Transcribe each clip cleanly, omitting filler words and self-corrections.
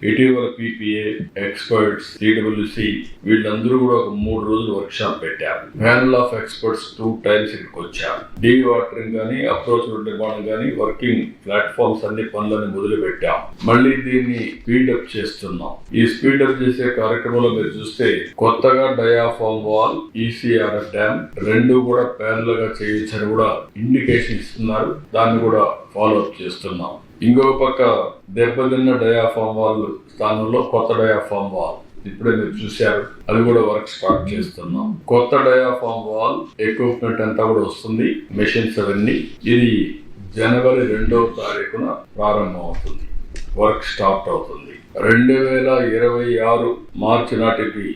ఇటీవల PPA experts CWC వీళ్ళందరూ కూడా ఒక 3 రోజులు వర్క్ షాప్ పెట్టారు. ప్యానల్ ఆఫ్ ఎక్స్పర్ట్స్ 2 times ఇక్కడికి వచ్చారు. డీ వాటరింగ్ గానీ, అప్రోచ్ రోడ్ నిర్మాణం గానీ, వర్కింగ్ ప్లాట్ఫామ్స్ అన్ని పనులను మొదలు పెట్టాం. మళ్ళీ దీన్ని స్పీడప్ చేస్తున్నాం. ఈ స్పీడప్ చేసే కార్యక్రమంలో మీరు చూస్తే కొత్తగా డయాఫామ్ వాల్, ఈసీఆర్ఎఫ్ డ్యామ్ 2 కూడా ప్యానల్ గా చేయొచ్చని కూడా ఇండికేషన్ ఇస్తున్నారు. దాన్ని కూడా ఫాలో అప్ చేస్తున్నాం. ఇంకో పక్క దెబ్బతిన్న డయాఫామ్ వాల్ స్థానంలో కొత్త డయాఫామ్ వాల్ ఇప్పుడే మీరు చూశారు. అది కూడా వర్క్ స్టార్ట్ చేస్తున్నాం. కొత్త డయాఫామ్ వాల్ ఎక్విప్మెంట్ అంతా కూడా వస్తుంది, మెషిన్స్ అవన్నీ. ఇది జనవరి 2వ తారీఖున ప్రారంభం అవుతుంది, వర్క్ స్టార్ట్ అవుతుంది. 2026 మార్చి నాటికి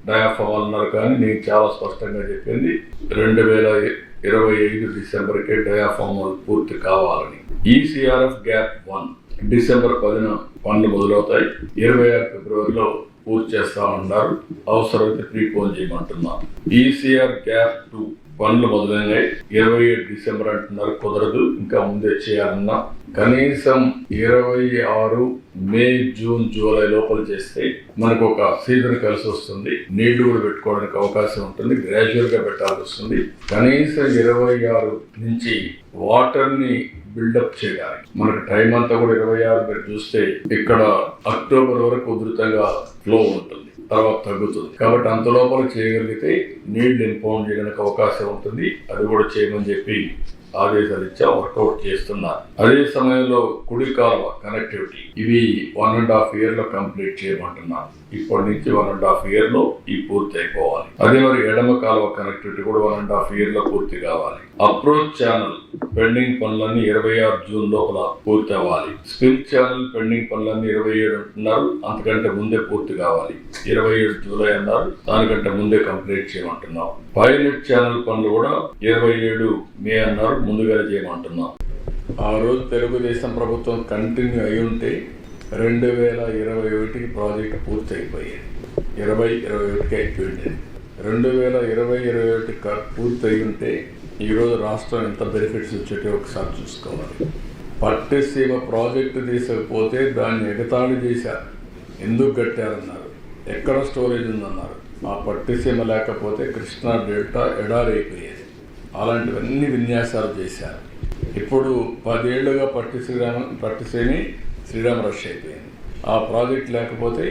డయాఫామ్ వాల్ అన్నారు, కానీ నేను చాలా స్పష్టంగా చెప్పింది 2025 డిసెంబర్కే డయాఫామ్ వాల్ పూర్తి కావాలని. ఈసీఆర్ఎఫ్ గ్యాప్ 1 డిసెంబర్ 10న పనులు మొదలవుతాయి. 26 ఫిబ్రవరిలో పూర్తి చేస్తామన్నారు. అవసరమైతే ప్రీపోన్ చేయమంటున్నారు. ఈసీఆర్ గ్యాప్ 2 పనులు మొదలైనాయి. 27 డిసెంబర్ అంటున్నారు, కుదరదు, ఇంకా ముందే చేయాలన్నా. కనీసం 26 మే, జూన్, జూలై లోపల చేస్తే మనకు ఒక సీజన్ కలిసి వస్తుంది. నీళ్లు కూడా పెట్టుకోవడానికి అవకాశం ఉంటుంది. గ్రాడ్యువల్ గా పెట్టాల్సి వస్తుంది. కనీసం 26 నుంచి వాటర్ ని బిల్డప్ చేయాలి. మనకు టైం అంతా కూడా 26 మీరు చూస్తే ఇక్కడ అక్టోబర్ వరకు ఉధృతంగా ఫ్లో ఉంటుంది, తర్వాత తగ్గుతుంది. కాబట్టి అంత లోపల చేయగలిగితే నీళ్లు ఇంపౌండ్ చేయడానికి అవకాశం ఉంటుంది. అది కూడా చేయమని చెప్పి ఆదేశాలు ఇచ్చా, వర్కౌట్ చేస్తున్నారు. అదే సమయంలో కుడి కాలువ కనెక్టివిటీ ఇవి 1.5 year లో కంప్లీట్ చేయమంటున్నారు. ఇప్పటి నుంచి 1.5 year లో ఈ పూర్తి అయిపోవాలి. అదే మరి ఎడమ కాలువ కనెక్టివిటీ కూడా 1.5 year లో పూర్తి కావాలి. అప్రోచ్ ఛానల్ పెండింగ్ పనులన్నీ 26 జూన్ లోపల పూర్తి అవ్వాలి. స్పిల్ ఛానల్ పెండింగ్ పనులన్నీ 27 అంటున్నారు, అంతకంటే ముందే పూర్తి కావాలి. 27 జూలై అన్నారు, దానికంటే ముందే కంప్లీట్ చేయమంటున్నాం. పైలట్ ఛానల్ పనులు కూడా 27 మే అన్నారు, ముందుగానే చేయమంటున్నాం. ఆ రోజు తెలుగుదేశం ప్రభుత్వం కంటిన్యూ అయి ఉంటే 2021కి ప్రాజెక్ట్ పూర్తి అయిపోయేది. 2021కి అయిపోయింది. 2020-21 పూర్తి అయి ఉంటే ఈరోజు రాష్ట్రం ఎంత బెనిఫిట్స్ వచ్చేటో ఒకసారి చూసుకోవాలి. పట్టిసీమ ప్రాజెక్టు తీసుకపోతే దాన్ని ఎగతాళి చేశారు. ఎందుకు కట్టారన్నారు, ఎక్కడ స్టోరేజ్ ఉందన్నారు. ఆ పట్టిసీమ లేకపోతే కృష్ణా డెల్టా ఎడారి అయిపోయేది. అలాంటివన్నీ విన్యాసాలు చేశారు. ఇప్పుడు 10 ఏళ్లుగా పట్టిసీమి శ్రీరామ రష్ అయిపోయింది. ఆ ప్రాజెక్ట్ లేకపోతే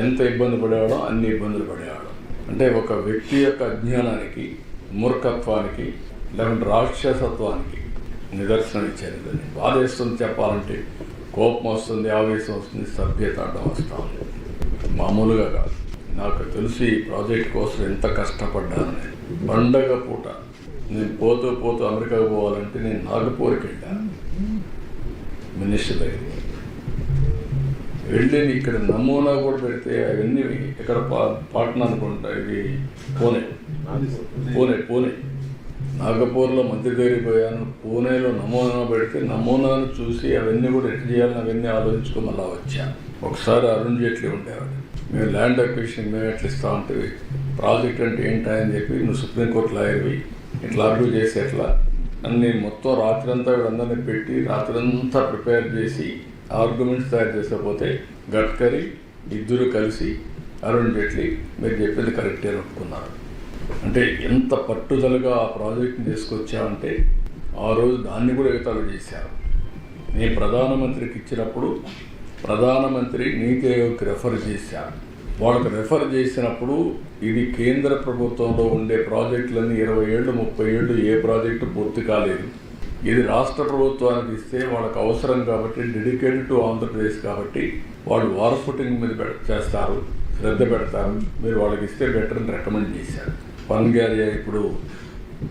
ఎంత ఇబ్బంది పడేవాడో అన్ని ఇబ్బందులు పడేవాడు. అంటే ఒక వ్యక్తి యొక్క అజ్ఞానానికి, మూర్ఖత్వానికి, లేకుంటే రాక్షసత్వానికి నిదర్శనం ఇచ్చారు. దాన్ని బాధేస్తుంది చెప్పాలంటే. కోపం వస్తుంది, ఆవేశం వస్తుంది, సభ్యత అడ్డం వస్తుంది. మామూలుగా కాదు. నాకు తెలిసి ఈ ప్రాజెక్ట్ కోసం ఎంత కష్టపడ్డాను నేను. పండగ పూట నేను పోతూ అమెరికాకు పోవాలంటే నేను నాగపూర్కి వెళ్ళాను. మినిస్టర్ దగ్గరికి వెళ్ళి ఇక్కడ నమూనా కూడా పెడితే అవన్నీ ఇక్కడ పాట్నా అనుకుంటా, ఇది పూణే నాగపూర్లో మంత్రి దగ్గరికి పోయాను. పూణేలో నమూనా పెడితే నమూనాను చూసి అవన్నీ కూడా ఎట్లా చేయాలని అవన్నీ ఆలోచించుకొని మళ్ళా వచ్చాను. ఒకసారి అరుణ్ జైట్లీ ఉండేవాడు. మేము ల్యాండ్ అక్విజిషన్ మేము ఎట్లా ఇస్తామంటే, ప్రాజెక్ట్ అంటే ఏంటని చెప్పి, నువ్వు సుప్రీంకోర్టు లాయర్వి, ఇట్లా ఆర్గ్యూ చేసి ఎట్లా అన్ని మొత్తం రాత్రంతా వీళ్ళందరినీ పెట్టి రాత్రంతా ప్రిపేర్ చేసి ఆర్గ్యుమెంట్స్ తయారు చేసకపోతే గడ్కరీ ఇద్దరు కలిసి అరుణ్ జైట్లీ మీరు చెప్పింది కరెక్టే ఒప్పుకున్నారు. అంటే ఎంత పట్టుదలగా ఆ ప్రాజెక్ట్ని తీసుకొచ్చామంటే ఆ రోజు దాన్ని కూడా ఎగతాళి చేశారు. నేను ప్రధానమంత్రికి ఇచ్చినప్పుడు ప్రధానమంత్రి నీతి ఆయోగ్కి రెఫర్ చేశారు. వాళ్ళకి రెఫర్ చేసినప్పుడు ఇది కేంద్ర ప్రభుత్వంలో ఉండే ప్రాజెక్టులన్నీ 20 ఏళ్ళు 30 ఏళ్ళు ఏ ప్రాజెక్టు పూర్తి కాలేదు. ఇది రాష్ట్ర ప్రభుత్వానికి ఇస్తే వాళ్ళకి అవసరం కాబట్టి, డెడికేటెడ్ టు ఆంధ్రప్రదేశ్ కాబట్టి వాళ్ళు వార్ ఫుటింగ్ మీద చేస్తారు, శ్రద్ధ పెడతారు, మీరు వాళ్ళకి ఇస్తే బెటర్ అని రికమెండ్ చేశారు. పన్గారియా ఇప్పుడు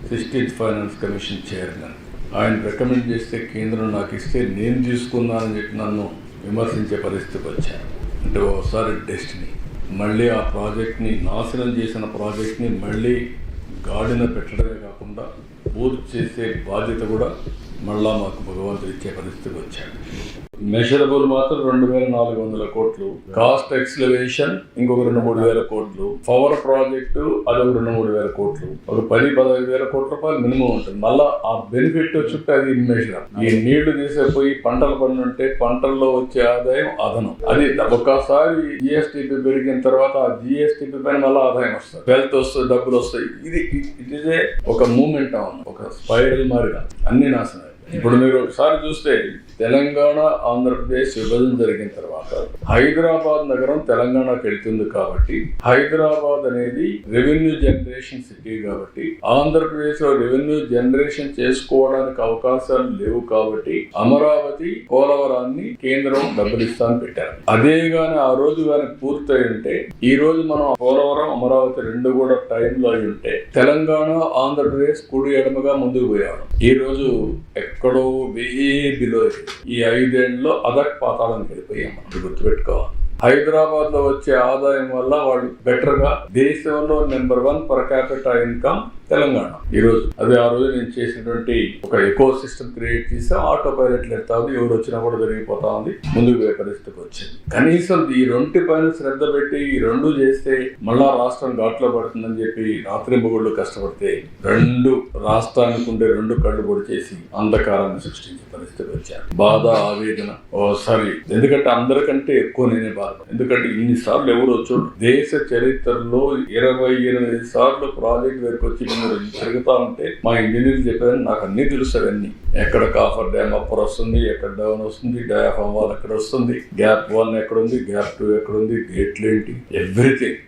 16th ఫైనాన్స్ కమిషన్ చైర్మన్, ఆయన రికమెండ్ చేస్తే కేంద్రం నాకు ఇస్తే నేను తీసుకున్నానని చెప్పి నన్ను విమర్శించే పరిస్థితికి వచ్చారు. అంటే ఒకసారి డెస్టినీ మళ్ళీ ఆ ప్రాజెక్ట్ని నాశనం చేసిన ప్రాజెక్ట్ని మళ్ళీ గాడిన పెట్టడమే కాకుండా పూర్తి చేసే బాధ్యత కూడా మళ్ళా మాకు భగవంతుడు ఇచ్చే పరిస్థితికి వచ్చాడు. మెషరబుల్ మాత్రం 2,400 కోట్లు, కాస్ట్ ఎక్స్లవేషన్ ఇంకొక 2-3 వేల కోట్లు, పవర్ ప్రాజెక్టు అదొక 2-3 వేల కోట్లు, ఒక 10-15 వేల కోట్ల రూపాయలు మినిమం ఉంటుంది. మళ్ళా ఆ బెనిఫిట్ చుట్టూ అది ఇన్మెషర్. ఈ నీళ్లు తీసేపోయి పంటలు పండుంటే పంటల్లో వచ్చే ఆదాయం అదనం. అది ఒక్కసారి జిఎస్టిపి పెరిగిన తర్వాత ఆ జిఎస్టిపి పైన మళ్ళీ ఆదాయం వస్తుంది, వెల్త్ వస్తుంది, డబ్బులు వస్తాయి. ఇట్ ఇదే ఒక మూమెంట్, ఒక స్పైరల్ మారిగా అన్ని నాశనం. ఇప్పుడు మీరు ఒకసారి చూస్తే తెలంగాణ ఆంధ్రప్రదేశ్ విభజన జరిగిన తర్వాత హైదరాబాద్ నగరం తెలంగాణకు వెళ్తుంది కాబట్టి హైదరాబాద్ అనేది రెవెన్యూ జనరేషన్ సిటీ కాబట్టి ఆంధ్రప్రదేశ్ లో రెవెన్యూ జనరేషన్ చేసుకోవడానికి అవకాశాలు లేవు కాబట్టి అమరావతి పోలవరాన్ని కేంద్రం డబ్బులు ఇస్తాను పెట్టారు. అదే గాని ఆ రోజు గాని పూర్తయి ఉంటే ఈ రోజు మనం పోలవరం అమరావతి రెండు కూడా టైంలో అయి ఉంటే తెలంగాణ ఆంధ్రప్రదేశ్ కుడి ఎడమగా ముందుకు పోయాడు. ఈ రోజు ఎక్కడో బిలో ఈ 5 ఏళ్లలో అదక్ పాతాళానికి వెళ్ళిపోయాం. గుర్తుపెట్టుకోవాలి. హైదరాబాద్ లో వచ్చే ఆదాయం వల్ల వాళ్ళు బెటర్ గా దేశంలో number 1 per capital income Telangana ఈ రోజు. అదే ఆ రోజు నేను చేసినటువంటి ఒక ఎకో సిస్టమ్ క్రియేట్ చేసాం. ఆటో పైలట్లు ఎడతా ఉంది, ఎవరు వచ్చినా కూడా జరిగిపోతా ఉంది, ముందుకు పోయే పరిస్థితికి వచ్చింది. కనీసం ఈ 2 పైన శ్రద్ధ పెట్టి ఈ 2 చేస్తే మళ్ళా రాష్ట్రం ఘాట్లో పడుతుందని చెప్పి రాత్రింబగుళ్ళు కష్టపడితే 2 రాష్ట్రానికి ఉండే 2 కళ్ళు పొడి చేసి అంధకారాన్ని సృష్టించే పరిస్థితికి వచ్చారు. బాధ, ఆవేదన ఓసారి. ఎందుకంటే అందరికంటే ఎక్కువ నేనే బాధ. ఎందుకంటే ఇన్నిసార్లు ఎవరు వచ్చాడు దేశ చరిత్రలో 28 సార్లు ప్రాజెక్ట్ వరకు వచ్చి తిరుగుతా ఉంటే మా ఇంజనీర్లు చెప్పారని నాకు అన్ని తెలుసు. అవన్నీ ఎక్కడ కాఫర్ డ్యామ్ అప్పర్ వస్తుంది, ఎక్కడ డౌన్ వస్తుంది, డయాఫామ్ వాల్ ఎక్కడ వస్తుంది, గ్యాప్ 1 ఎక్కడ ఉంది, గ్యాప్ 2 ఎక్కడ ఉంది, గేట్లు ఏంటి, ఎవ్రీథింగ్.